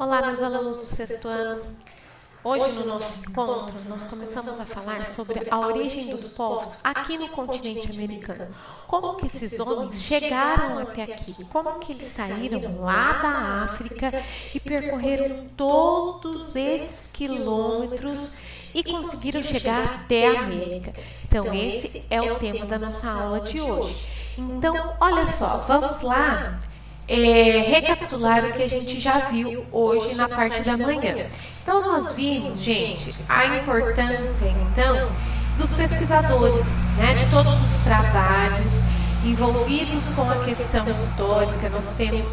Olá, meus alunos do sexto ano. Hoje, no nosso encontro, nós começamos a falar sobre a origem dos povos aqui no continente americano. Como que esses homens chegaram até aqui? Como que eles saíram lá da África e percorreram todos esses quilômetros e conseguiram chegar até a América? Então, esse é o tema da nossa aula de hoje. Então, olha só, vamos lá recapitular o que a gente já viu hoje na parte da manhã. Então, nós vimos, gente, a importância, então, dos pesquisadores, né, de todos os trabalhos envolvidos com a questão histórica. Nós temos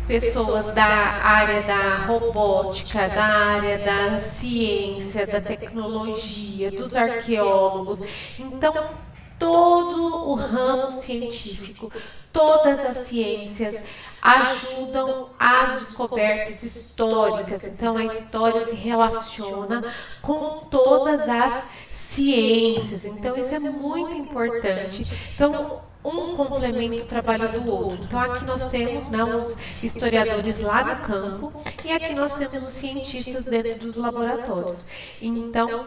pessoas da área da robótica, da área da ciência, da tecnologia, dos arqueólogos. Então, todo o ramo científico, todas as ciências ajudam às descobertas históricas. Então, a história se relaciona com todas as ciências. Então, isso é muito importante. Então, um complementa o trabalho do outro. Então, aqui nós temos, né, os historiadores lá no campo e aqui nós temos os cientistas dentro dos laboratórios. Então,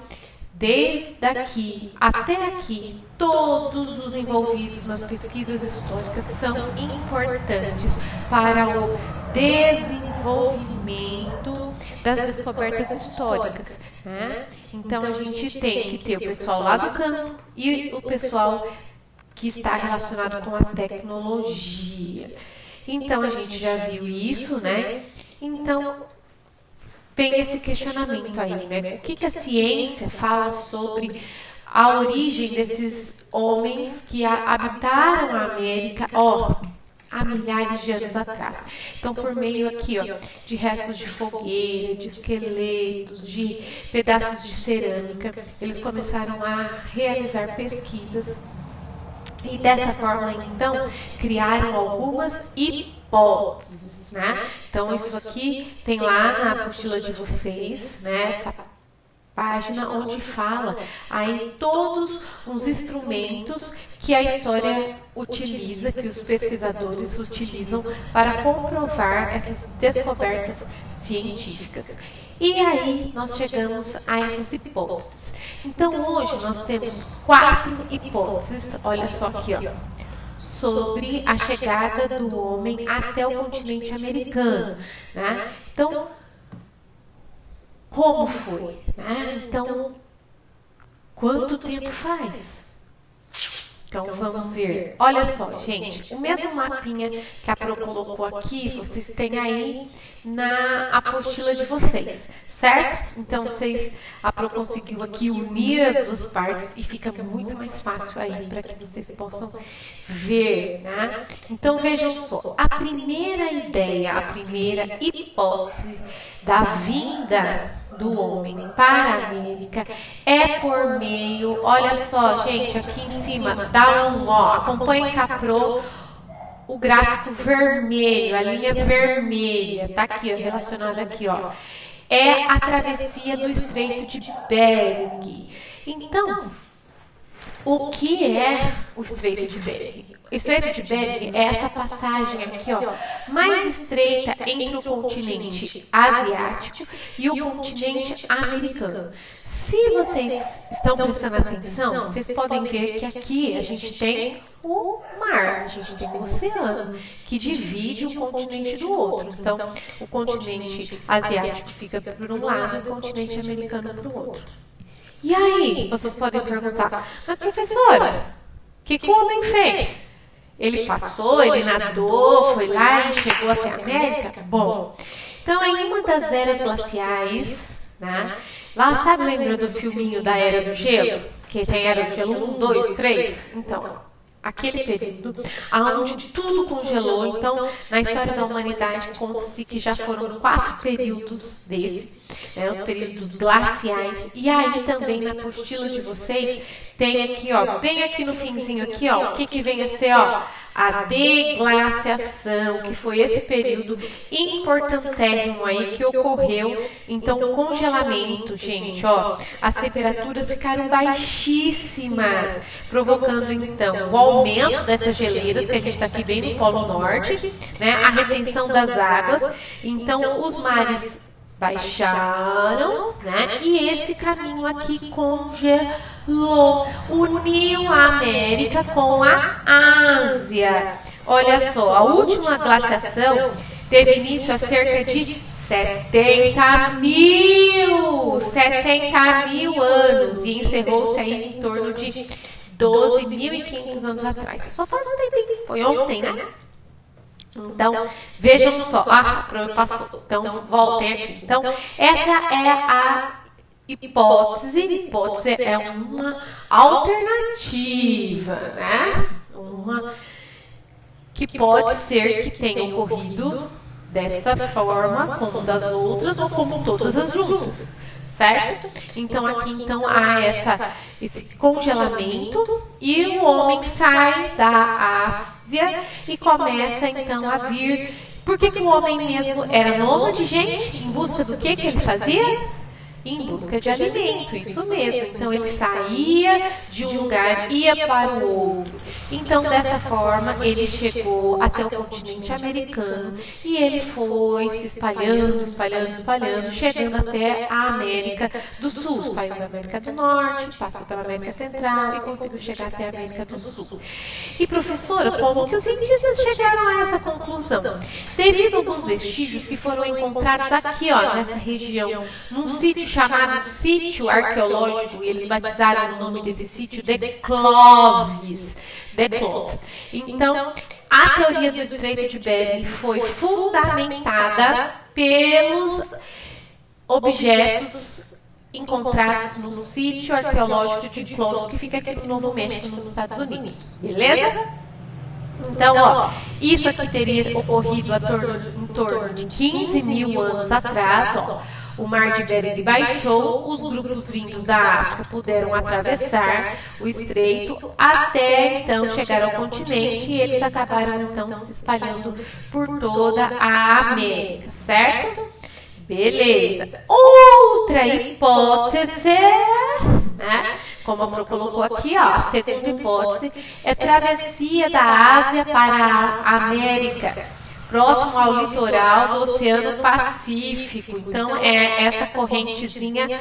desde aqui até aqui, todos os envolvidos nas pesquisas históricas são importantes para o desenvolvimento das descobertas históricas, né? Então, a gente tem que ter o pessoal lá do campo e o pessoal que está relacionado com a tecnologia. Então, a gente já viu isso, né? Então, tem esse questionamento aí, né? O que a ciência fala sobre a origem desses homens que habitaram a América, há milhares de anos atrás. Então, por meio aqui, de restos de fogueira, de esqueletos, de pedaços de cerâmica, eles começaram a realizar pesquisas e dessa forma, então, criaram algumas hipóteses, né? Então, isso aqui tem lá na apostila de vocês, né? Essa página onde fala aí todos os instrumentos que a história utiliza, que os pesquisadores utilizam para comprovar essas descobertas científicas. E aí nós chegamos a essas hipóteses. Então, hoje nós temos 4 hipóteses, olha só aqui, sobre a chegada do homem até o continente americano, né? Então, como foi, né? Então, quanto tempo faz? Então, vamos ver. Olha só, gente, o mesmo mapinha que a Pro colocou aqui, vocês têm aí na apostila de vocês, certo? Então, a Pro conseguiu aqui unir as duas partes e fica muito mais fácil aí para que vocês possam ver, né? Então, vejam só, a primeira ideia, a primeira hipótese da vinda do homem para a América é por meio, olha só, gente, aqui em cima, dá acompanha com a Pro o gráfico vermelho, a linha vermelha, tá aqui, relacionada aqui, é a travessia do Estreito de Bering. Então, o que é o Estreito de Bering? O Estreito de Bering é essa passagem aqui, mais estreita entre o continente asiático e o continente americano. Se vocês estão prestando atenção, vocês podem ver que aqui a gente tem o mar, a gente tem o oceano, que divide um continente do outro. Então, o continente asiático fica por um lado e o continente americano para o outro. E aí, vocês podem perguntar, mas professora, o que o homem fez? Ele passou, ele nadou, foi lá e chegou até a América? Bom, então em uma das eras glaciais, né? Lá, sabe, lembra do filminho da Era do Gelo? Que tem Era do Gelo 1, 2, 3? Então, aquele período onde tudo congelou. Então, na história da humanidade, conta-se que já foram 4 períodos desses, né, os períodos glaciais. E aí também na apostila de vocês tem aqui, bem aqui no finzinho aqui, o que vem a ser, a deglaciação, que foi esse período importantérrimo aí que ocorreu, então o congelamento, gente, ó, as temperaturas ficaram baixíssimas, provocando então o aumento dessas geleiras, que a gente está aqui bem no Polo Norte, né, a retenção das águas, então os mares baixaram, né? E esse caminho aqui congelou, uniu a América com a Ásia. Olha só, a última glaciação teve início há cerca de 70 mil anos e encerrou-se aí em torno de 12.500 anos atrás. Só faz um tempinho, foi ontem, né? Então, vejam só. Passou. Então, voltem aqui. Então, essa é a hipótese. Hipótese é uma alternativa, né? Uma que pode ser que tenha ocorrido dessa forma, como das outras, ou como todas as juntas. Certo? Então, aqui então, há esse congelamento e o homem sai da Ásia e começa então a vir. Por que o homem mesmo era nômade, gente? Em busca do que ele fazia? Em busca de alimento, isso mesmo. Então ele saía de um lugar, ia para o outro. Então dessa forma ele chegou até o continente americano e ele foi se espalhando, chegando até a América do Sul. Saiu da América do Norte, passou pela América Central e conseguiu chegar até a América do Sul. E professora, como que os cientistas chegaram a essa conclusão? Devido a alguns vestígios que foram encontrados aqui, ó, nessa região, num sítio chamado Sítio Arqueológico, e eles batizaram o nome desse sítio de Clovis. Então, a teoria do Estreito de Bering foi fundamentada pelos objetos encontrados no Sítio Arqueológico de Clovis, que fica aqui no Novo México, nos Estados Unidos. Beleza? Então, ó, isso aqui teria ocorrido em torno de 15 mil anos atrás, ó. O mar de Bering baixou, os grupos vindos da África puderam atravessar o estreito até então chegar ao continente e eles acabaram então se espalhando por toda a América, certo? Beleza. Outra hipótese, né? Como a Pro colocou aqui, ó, a segunda hipótese é travessia da Ásia para a América, próximo ao litoral do Oceano Pacífico. Então, é essa correntezinha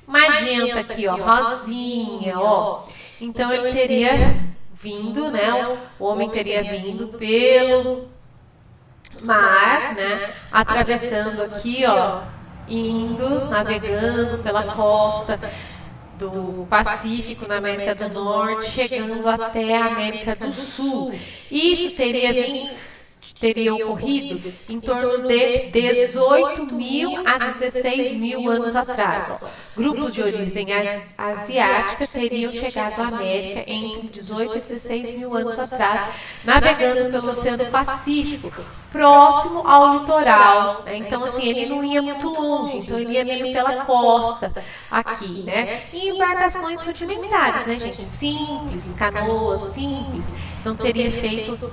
magenta aqui, ó, rosinha, ó. Então, ele teria vindo, né, o homem teria vindo pelo mar, né, atravessando aqui, ó, indo, navegando pela costa do Pacífico na América do Norte, chegando até a América do Sul. Isso teria ocorrido em torno de 18 mil a 16 mil anos atrás. Ó. Grupos de origem asiática teriam chegado à América entre 18 e 16 mil anos atrás, navegando pelo Oceano Pacífico, próximo ao litoral, né? Então, assim, ele não ia muito longe, então ele ia meio pela costa aqui, né? E embarcações rudimentares, né, gente? Simples, canoas simples, não teria feito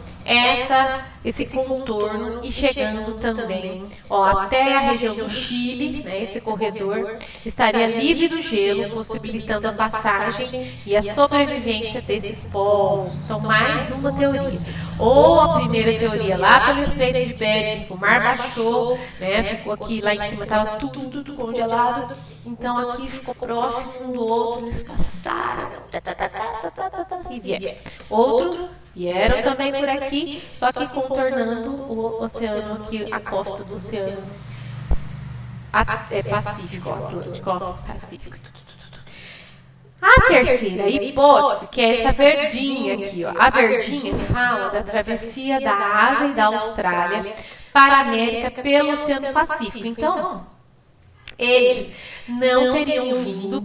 esse contorno e chegando também, ó, até a região do Chile, né? Esse corredor estaria livre do gelo, possibilitando a passagem e a sobrevivência desses povos. Então, mais uma teoria. Ou a primeira teoria, lá pelo Estreito de Bering, o mar baixou, né, ficou aqui, lá em cima estava tudo congelado, então aqui ficou próximo um do outro, eles passaram, e vieram. Vieram também por aqui, só que contornando o oceano aqui, a costa do oceano Pacífico, Atlântico, Pacífico. A terceira hipótese, que é essa verdinha aqui, ó. A verdinha fala da travessia da Ásia e da Austrália para a América pelo Oceano Pacífico. Então, eles não teriam vindo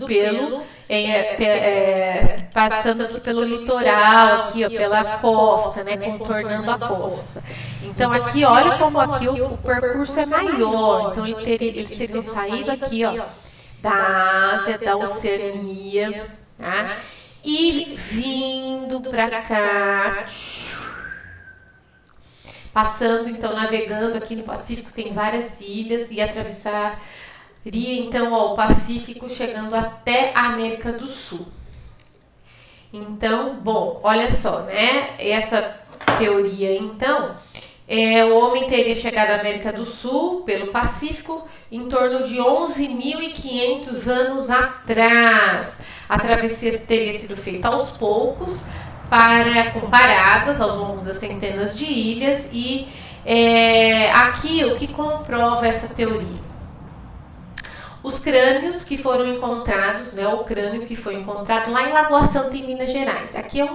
passando aqui pelo litoral, aqui, ó, pela costa, né, contornando a costa. Então, aqui, olha como aqui o percurso é maior. Então, eles teriam saído aqui, ó, da Ásia, da Oceania, tá? E vindo para cá, passando, então, navegando aqui no Pacífico, tem várias ilhas e atravessaria, então, ó, o Pacífico, chegando até a América do Sul. Então, bom, olha só, né? Essa teoria, então, o homem teria chegado à América do Sul pelo Pacífico em torno de 11.500 anos atrás. A travessia teria sido feita aos poucos, com paradas ao longo das centenas de ilhas, e aqui o que comprova essa teoria? Os crânios que foram encontrados, né, o crânio que foi encontrado lá em Lagoa Santa, em Minas Gerais. Aqui é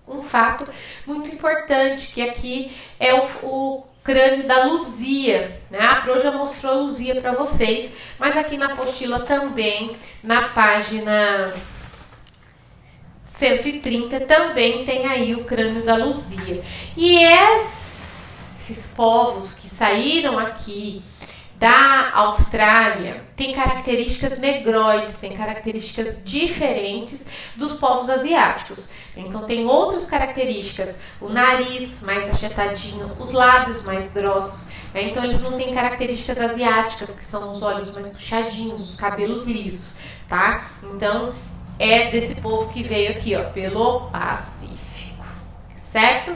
um fato muito importante, que aqui é o crânio da Luzia, né? A Pro já mostrou a Luzia para vocês, mas aqui na apostila também, na página 130, também tem aí o crânio da Luzia. E esses povos que saíram aqui da Austrália tem características negroides, tem características diferentes dos povos asiáticos. Então tem outras características, o nariz mais achatadinho, os lábios mais grossos. Então eles não têm características asiáticas, que são os olhos mais puxadinhos, os cabelos lisos, tá? Então é desse povo que veio aqui, ó, pelo Pacífico, certo?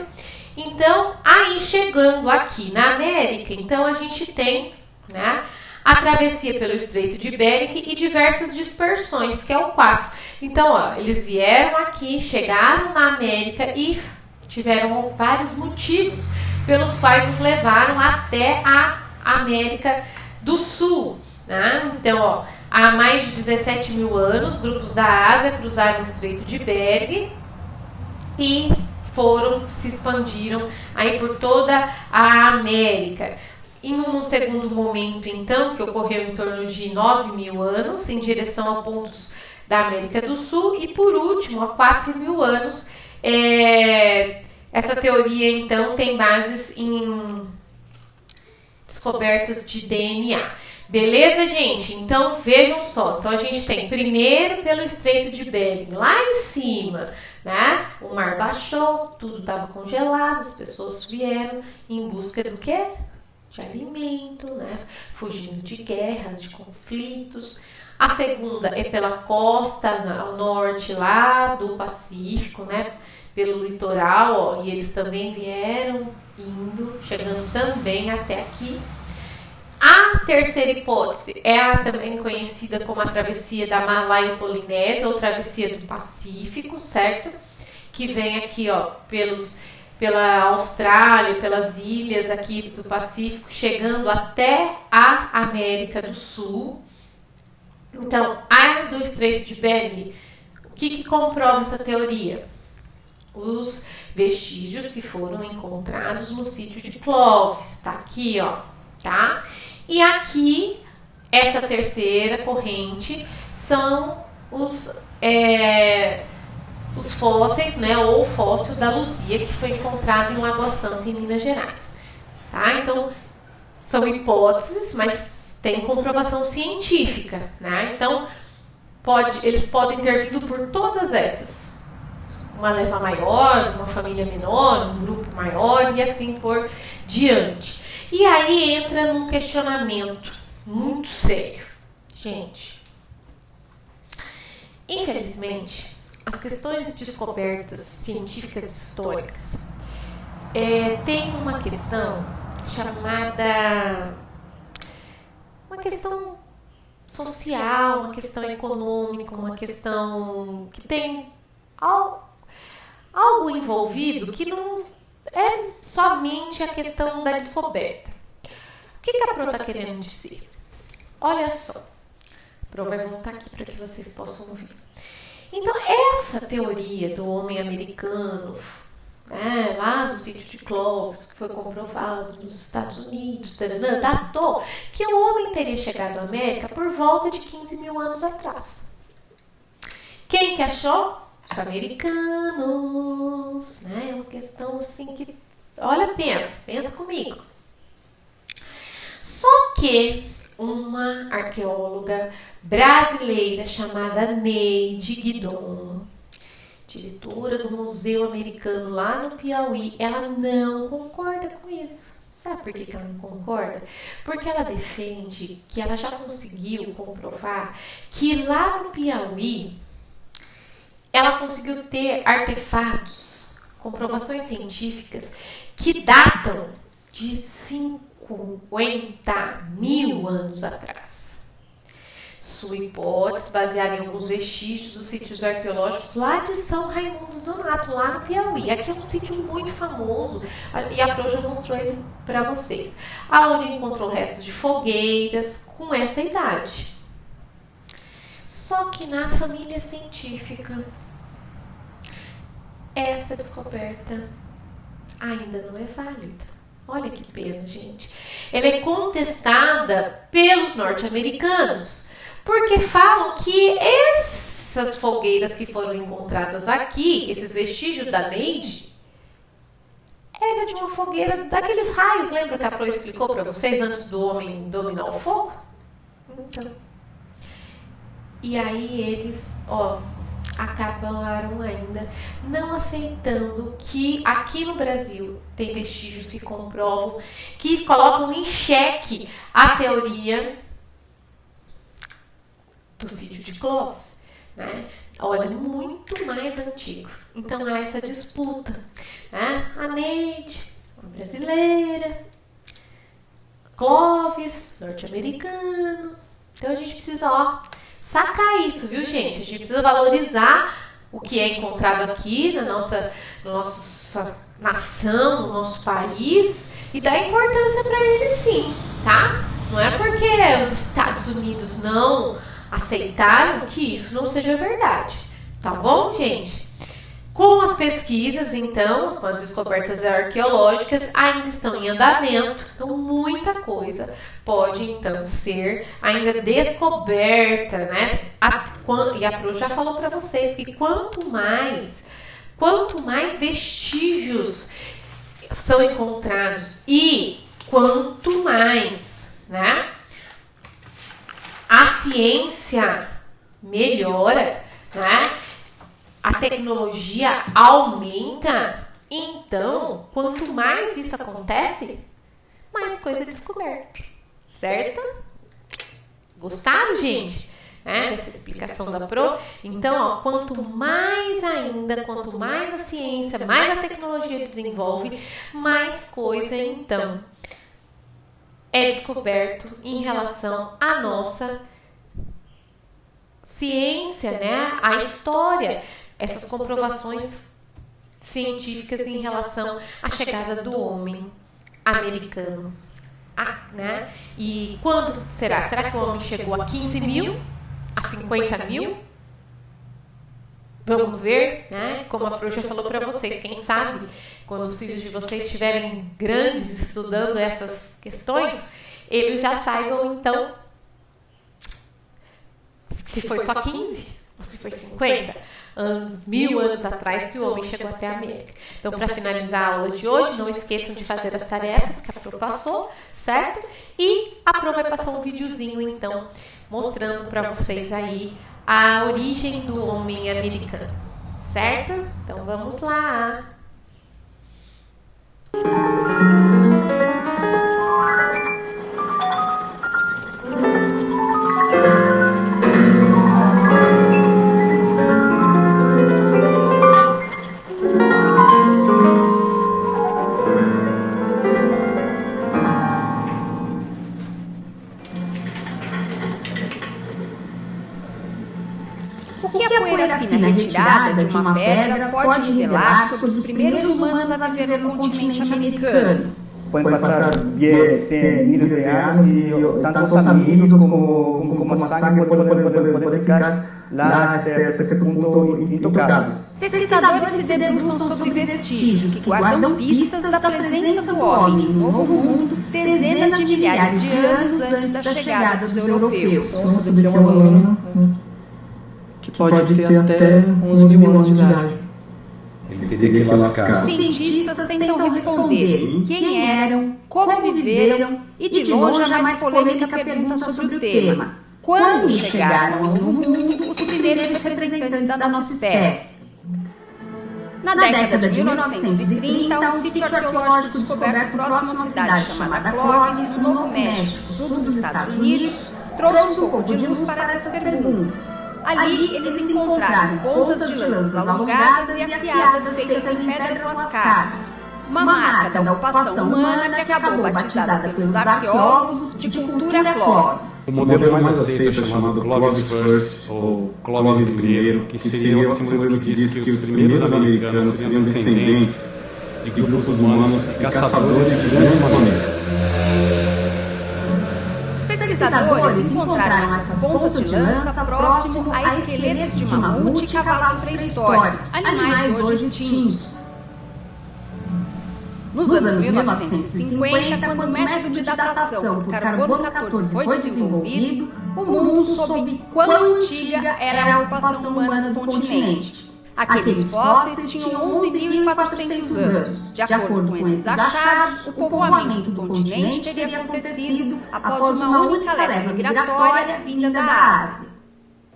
Então, aí chegando aqui na América, então a gente tem, né, a travessia pelo Estreito de Bering e diversas dispersões, que é o 4. Então, ó, eles vieram aqui, chegaram na América e tiveram vários motivos pelos quais os levaram até a América do Sul, né? Então, ó, há mais de 17 mil anos, grupos da Ásia cruzaram o Estreito de Bering e se expandiram aí por toda a América. Em um segundo momento, então, que ocorreu em torno de 9 mil anos, em direção a pontos da América do Sul, e por último, há 4 mil anos, essa teoria, então, tem bases em descobertas de DNA. Beleza, gente? Então, vejam só. Então, a gente tem primeiro pelo Estreito de Bering, lá em cima, né? O mar baixou, tudo estava congelado, as pessoas vieram em busca do quê? De alimento, né? Fugindo de guerras, de conflitos. A segunda é pela costa ao norte lá do Pacífico, né? Pelo litoral, ó, e eles também vieram chegando também até aqui. A terceira hipótese é a também conhecida como a travessia da Malaio-Polinésia ou travessia do Pacífico, certo? Que vem aqui, ó, pela Austrália, pelas ilhas aqui do Pacífico, chegando até a América do Sul. Então, a do Estreito de Bering, o que comprova essa teoria? Os vestígios que foram encontrados no sítio de Clovis, tá aqui, ó, tá? E aqui, essa terceira corrente são os fósseis, né, ou o fóssil da Luzia, que foi encontrado em Lagoa Santa, em Minas Gerais. Tá? Então, são hipóteses, mas tem comprovação científica. Né? Então, eles podem ter vindo por todas essas. Uma leva maior, uma família menor, um grupo maior e assim por diante. E aí entra num questionamento muito sério. Gente, infelizmente, as questões de descobertas científicas históricas tem uma questão chamada uma questão social, uma questão econômica, uma questão que tem algo envolvido que não é somente a questão da descoberta. O que a Pro está querendo dizer? Olha só, a Pro vai voltar aqui para que vocês possam ouvir. Então, essa teoria do homem americano, né, lá do sítio de Clovis, que foi comprovado nos Estados Unidos, datou que o homem teria chegado à América por volta de 15 mil anos atrás. Quem que achou? Os americanos. Né? É uma questão assim que... Olha, pensa comigo. Só que uma arqueóloga brasileira chamada Neide Guidon, diretora do Museu Americano lá no Piauí, ela não concorda com isso. Sabe por que ela não concorda? Porque ela defende que ela já conseguiu comprovar que lá no Piauí ela conseguiu ter artefatos, comprovações científicas que datam de 50 mil anos atrás. Sua hipótese, baseada em alguns vestígios dos sítios arqueológicos lá de São Raimundo Nonato, lá no Piauí. Aqui é um sítio muito famoso e a Pro já mostrou ele para vocês, aonde encontrou restos de fogueiras com essa idade. Só que na família científica, essa descoberta ainda não é válida. Olha que pena, gente. Ela é contestada pelos norte-americanos, porque falam que essas fogueiras que foram encontradas aqui, esses vestígios da Neide, era de uma fogueira daqueles raios, lembra que a Pro explicou para vocês antes do homem dominar o fogo? Então, e aí eles, acabaram ainda não aceitando que aqui no Brasil tem vestígios que comprovam, que colocam em xeque a teoria do sítio de Clovis, né? Olha, muito mais antigo. Então há essa disputa, né? A Neide, uma brasileira, Clovis, norte-americano. Então a gente precisa, sacar isso, viu, gente? A gente precisa valorizar o que é encontrado aqui na nossa nação, no nosso país, e dar importância para ele, sim, tá? Não é porque os Estados Unidos não aceitaram que isso não seja verdade, tá bom, gente? Com as pesquisas, então, com as descobertas arqueológicas, ainda estão em andamento, então muita coisa pode, então, ser ainda descoberta, né? E a Pro já falou para vocês que quanto mais vestígios são encontrados e quanto mais, né, a ciência melhora, né, a tecnologia aumenta, então, quanto mais isso acontece, mais coisa é descoberta, certo? Gostaram, gente? Dessa explicação da Pro? Então, quanto mais a ciência, mais a tecnologia desenvolve, mais coisa, então, é descoberto em relação à nossa ciência, né? A história, essas comprovações científicas em relação à chegada do homem americano, né? E quando será? Será que o homem chegou a 15 mil? A 50 mil? Vamos ver, né? Como a Pro já falou para vocês, quem sabe, quando os filhos de vocês estiverem grandes estudando essas questões, eles já saibam, então, se foi só 15 ou se foi 50 anos, 1000 anos atrás que o homem chegou até a América. Então, para finalizar a aula de hoje, não esqueçam de fazer as tarefas que a Pro passou, certo? E a Pro vai passar um videozinho, então, mostrando para vocês aí a origem do homem americano, certo? Então, vamos lá! O que a poeira fina retirada de uma pedra pode revelar sobre os primeiros humanos a viver no continente americano? Pueden pasar 10, 100, miles de años y tantos amigos como sangre pueden ficar lá até esse ponto intocados. Pesquisadores se debruçam sobre vestígios que guardam pistas da presença do homem no Novo Mundo dezenas de milhares de anos antes da chegada dos europeus. Sobre um ano que pode ter até 11 mil anos de idade. Ele teria que lascar. Os cientistas tentam responder quem eram, como viveram e, de longe, a mais polêmica pergunta sobre o tema: quando chegaram ao Novo Mundo os primeiros representantes da nossa espécie? Na década de 1930, um sítio arqueológico descoberto próximo à cidade chamada Clovis, no Novo México, sul dos Estados Unidos, trouxe um pouco de luz para essas perguntas. Ali, eles encontraram pontas de lanças alongadas e afiadas feitas em pedras lascadas, uma marca da ocupação humana que acabou batizada pelos arqueólogos de cultura Clovis. O modelo mais aceito é chamado Clovis First, ou Clovis primeiro, que seria um modelo que diz que os primeiros americanos seriam descendentes de grupos humanos e caçadores de grandes mamíferos. Os pesquisadores encontraram essas pontas de lança próximo a esqueletos de mamute e cavalos pré-históricos, animais hoje extintos. Nos anos 1950, quando o método de datação por carbono 14 foi desenvolvido, o mundo soube quão antiga era a ocupação humana do continente. Aqueles fósseis tinham 11.400 anos. De acordo com esses achados, o povoamento do continente teria acontecido após uma única leva migratória vinda da Ásia.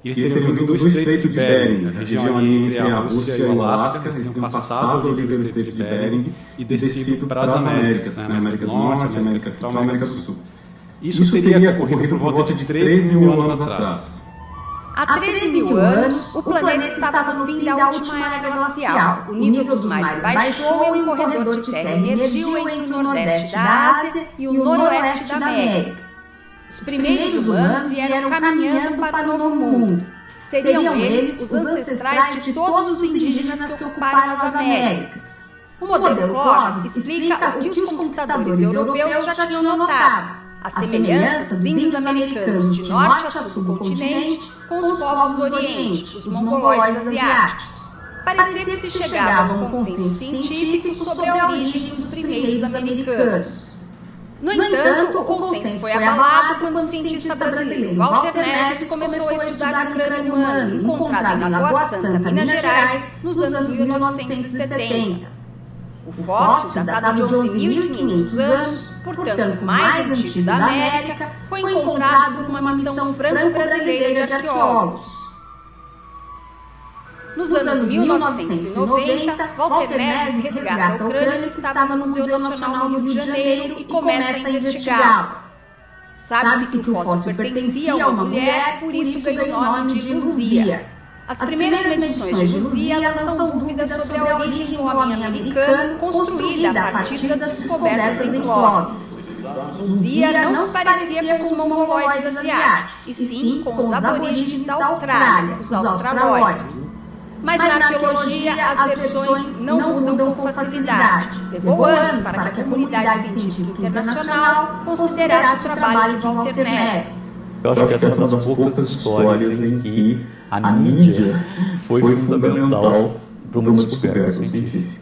Eles teriam vindo do Estreito de Bering, a região ali entre a Rússia e o Alasca. Eles teriam passado ali pelo Estreito de Bering e descido para as Américas, né? América do Norte, América Central e América do Sul. Isso teria ocorrido por volta de 13 mil anos atrás. Há 13 mil anos, o planeta estava no fim da última era glacial. O nível dos mares baixou e um corredor de terra emergiu entre o nordeste da Ásia e o noroeste da América. Os primeiros humanos vieram caminhando para o Novo Mundo. Seriam eles os ancestrais de todos os indígenas que ocuparam as Américas. O modelo Clovis explica o que os conquistadores europeus já tinham notado: a semelhança dos índios americanos de norte a sul do continente com os povos do Oriente, os mongoloides asiáticos. Parecia que se chegava a um consenso científico sobre a origem dos primeiros americanos. No entanto, o consenso foi abalado quando o cientista brasileiro Walter Neves começou a estudar o crânio humano encontrado em Lagoa Santa, Minas Gerais, nos anos 1970. O fóssil, datado de 11.500 anos, portanto mais antigo da América, foi encontrado por uma missão franco-brasileira de arqueólogos. Nos anos 1990, Walter Neves resgata o crânio que estava no Museu Nacional no Rio de Janeiro e começa a investigá-lo. Sabe-se que o fóssil pertencia a uma mulher, por isso ganhou o nome de Luzia. As primeiras medições de Luzia lançam dúvidas sobre a origem do homem americano, construída a partir das descobertas em Clovis. Luzia não se parecia com os mongoloides asiáticos, e sim com os aborígenes da Austrália, os australoides. Mas na arqueologia, as versões não mudam com facilidade. Levou anos para que a comunidade científica internacional considerasse o trabalho de Walter Neves. Eu acho que essa é uma das poucas histórias em que a mídia foi fundamental para uma descoberta científica.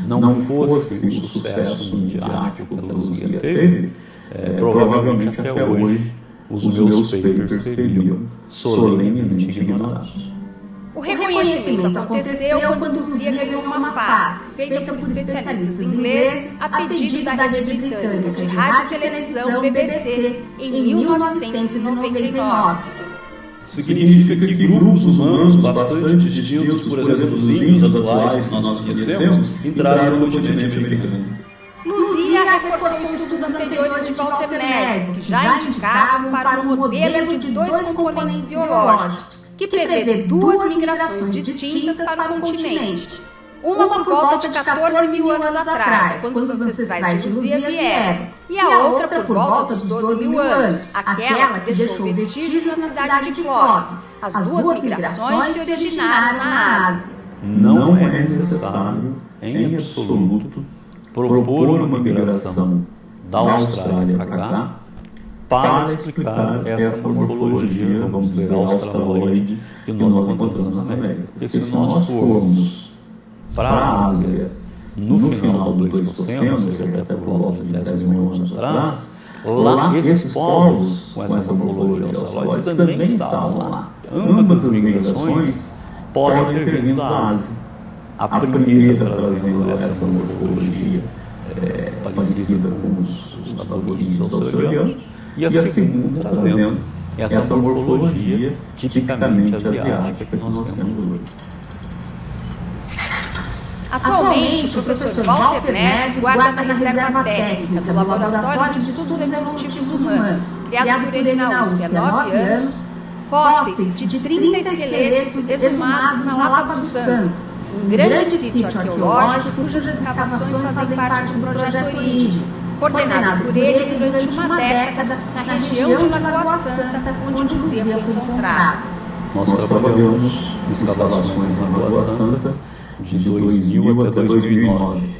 Não fosse o sucesso midiático que a Luzia teve, provavelmente até hoje os meus papers seriam solenemente ignorados. O reconhecimento aconteceu quando Luzia ganhou uma face, feita por especialistas ingleses a pedido da rede britânica de rádio e televisão BBC em 1999. Significa que grupos humanos bastante distintos, por exemplo, dos índios atuais que nós conhecemos, entraram no continente americano. Luzia reforçou estudos anteriores de Walter Neves, que já indicavam para um modelo de dois componentes biológicos, que prevê duas migrações distintas para o continente. Uma por volta de 14 mil anos atrás, quando os ancestrais de Luzia vieram, e a outra por volta dos 12 mil anos, aquela que deixou vestígios na cidade de Clovis. As duas migrações se originaram na Ásia. Não é necessário, em absoluto, propor uma migração da Austrália para cá para explicar essa morfologia, vamos dizer, australoide que nós encontramos na América. Porque se nós formos para a Ásia no final do Pleistoceno, ou seja, até por volta de 10 mil anos atrás, lá esses povos com essa morfologia australoide também estavam lá. Ambas as migrações podem ter vindo da Ásia. A primeira trazendo essa morfologia parecida com os aborígenes australianos, e a segunda trazendo essa morfologia tipicamente asiática que nós temos hoje. Atualmente, o professor Walter Neves guarda na reserva técnica do Laboratório de Estudos Evolutivos Humanos, criado por ele na USP há 9 anos, fósseis de 30 esqueletos exumados na Lapa do Santo, um grande sítio arqueológico cujas escavações fazem parte do projeto Origens, coordenado por ele durante uma década na região de Lagoa Santa, onde o museu foi encontrado. Nós trabalhamos em escavações na Lagoa Santa de 2000 até 2009. Né?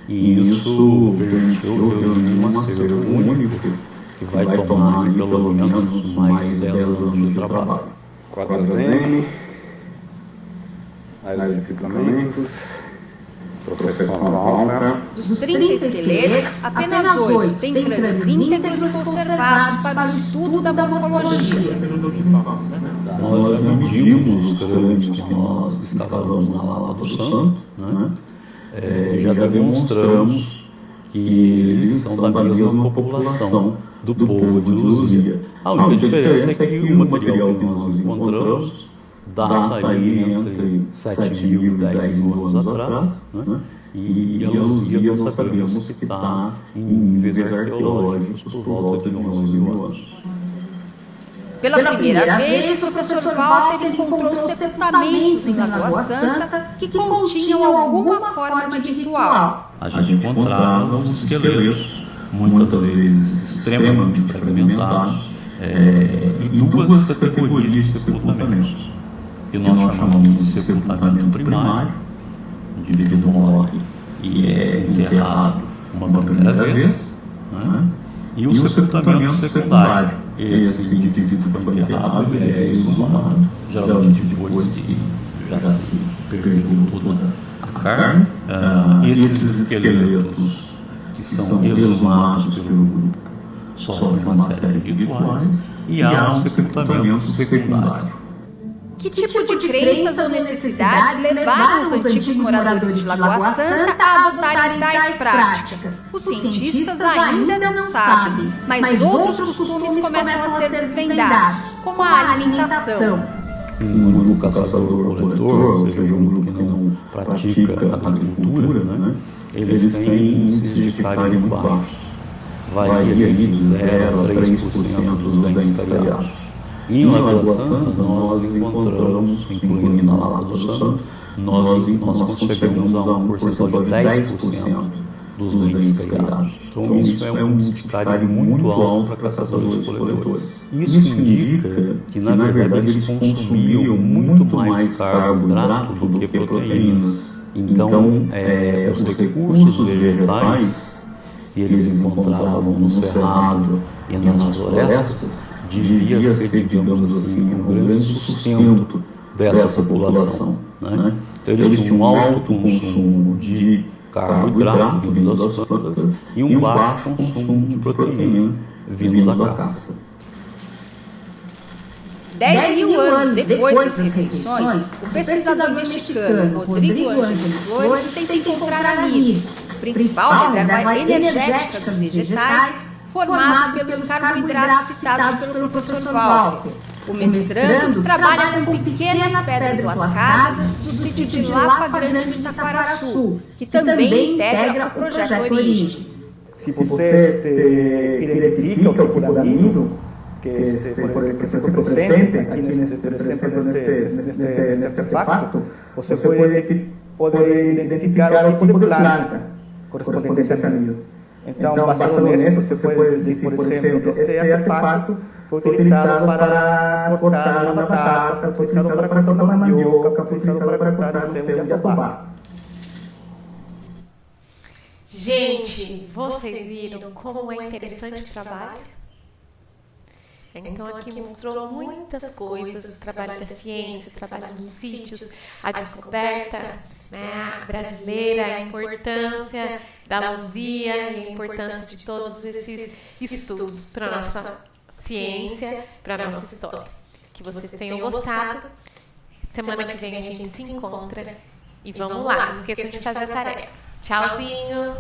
E isso permitiu reunir um acervo único que vai tomar pelo menos mais de 10 anos de trabalho. Quadras M, áreas de equipamentos, profissional. Dos 30 esqueletos, apenas 8 têm crânios íntegros e conservados para o estudo da morfologia. Nós já medimos os crânios que nós escavamos na Lapa do Santo, né? Já demonstramos que eles são da mesma população do povo de Luzia. A única diferença é que o material que nós encontramos data aí entre 7.000 e 10.000 anos atrás, né? E a Luzia nós sabemos que está em níveis arqueológicos por volta de 11.000 anos. Pela primeira vez, o professor Walter encontrou sepultamentos em Lagoa Santa que continham alguma forma de ritual. A gente encontrava os esqueletos, muitas vezes extremamente fragmentados, e duas categorias de sepultamentos, que nós chamamos de sepultamento primário, o indivíduo morre e é enterrado uma primeira vez, né? E o sepultamento secundário. Esse indivíduo foi enterrado e é exumado, geralmente depois que já se perdeu toda a carne. Esses esqueletos que são exumados pelo grupo sofrem uma série de rituais e há um sepultamento secundário. Que tipo de crenças ou necessidades levaram os antigos moradores de Lagoa Santa a adotarem tais práticas? Os cientistas ainda não sabem, mas outros costumes começam a ser desvendados, como a alimentação. Um grupo caçador-coletor, ou seja, um grupo que não pratica a agricultura, né? Eles têm índices de cárie muito baixos. Varia de 0 a 3% dos bens cariados. Em Lagoa Santa, nós encontramos, incluindo na Lapa do Santo, nós conseguimos a uma porcentagem de 10% dos bens cariados. Então, isso é um indicador muito alto para caçadores e coletores. Isso indica que, na verdade, eles consumiam muito mais carboidrato do que proteínas. Então, os recursos vegetais que eles encontravam no cerrado e nas florestas devia ser, digamos assim, um grande sustento dessa população, né? Então eles tinham um alto consumo de carboidrato vindo das plantas e um baixo consumo de proteína vindo da caça. 10.000 anos depois das refeições, o pesquisador mexicano Rodrigo Ángeles Flores tenta encontrar a NID, principal reserva energética dos vegetais, formado pelos carboidratos citados pelo professor Walter. O mestrando trabalha com pequenas pedras lascadas do sítio de Lapa Grande de Itaquaraçu, que também integra o projeto Origens. Se você identifica o tipo de amido que se presente aqui, por exemplo, neste artefacto, você pode identificar o tipo de planta correspondente a esse amido. Então, basado nisso, você pode dizer, por exemplo, este artefato foi utilizado para cortar uma batata, foi utilizado para cortar uma mandioca, foi utilizado para cortar o seu jatobá. Gente, vocês viram como é interessante o trabalho? Então, aqui mostrou muitas coisas, o trabalho da ciência, o trabalho nos sítios, a descoberta, né, brasileira, a importância da Luzia e a importância de todos esses estudos para a nossa ciência, para a nossa história. Que vocês tenham gostado. Semana que vem a gente se encontra e vamos lá, não esqueça de fazer a tarefa. Tchauzinho!